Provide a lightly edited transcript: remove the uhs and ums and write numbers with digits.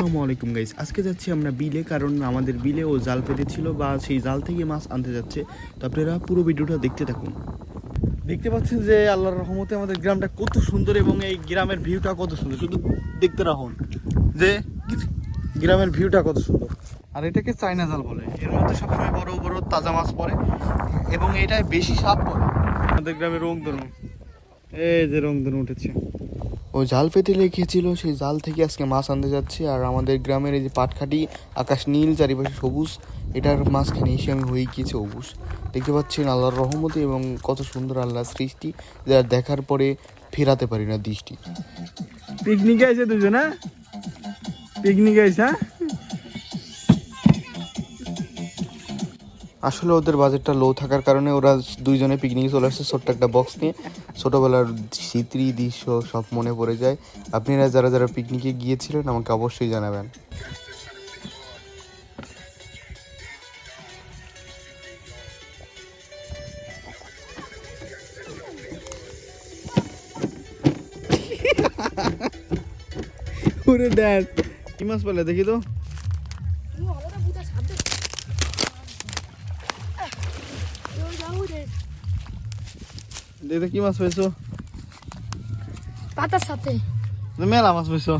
আসসালামু আলাইকুম গাইস, আজকে যাচ্ছি আমরা বিলে, কারণ আমাদের বিলে ও জাল পেতেছিল বা সেই জাল থেকে মাছ আনতে যাচ্ছে। তো আপনারা পুরো ভিডিওটা দেখতে থাকুন। দেখতে পাচ্ছেন যে আল্লাহর রহমতে আমাদের গ্রামটা কত সুন্দর এবং এই গ্রামের ভিউটা কত সুন্দর, শুধু দেখতে রাখুন যে গ্রামের ভিউটা কত সুন্দর। আর এটাকে চায়না জাল বলে, এর মধ্যে সবসময় বড় বড় তাজা মাছ পড়ে এবং এটায় বেশি সাপ পড়ে। আমাদের গ্রামে রংধনু, এই যে রংধনু উঠেছে, ও জাল পেতে লেগেছিল, সেই জাল থেকে আজকে মাছ আনতে যাচ্ছে। আর আমাদের গ্রামের এই যে পাটখাটি, আকাশ নীল, চারিপাশে সবুজ, এটার মাঝখানে এসে আমি হয়ে গিয়েছে অবুজ। দেখতে পাচ্ছেন আল্লাহর রহমতে এবং কত সুন্দর আল্লাহর সৃষ্টি, যা দেখার পরে ফেরাতে পারি না দৃষ্টি। পিকনিকে আছে দুজনে, পিকনিকে আছে। আসলে ওদের বাজেটটা লো থাকার কারণে ওরা দুইজনে পিকনিকে চলে আসছে ছোট্ট একটা বক্স নিয়ে। ছোটোবেলার স্মৃতি দৃশ্য সব মনে পড়ে যায়। আপনারা যারা যারা পিকনিকে গিয়েছিলেন আমাকে অবশ্যই জানাবেন। ওরে দেখ কি মাছ পেলে দেখি তো। দেখি কি মাছ পেয়েছো? পাতার সাথে মেলা মাছ পেয়েছো।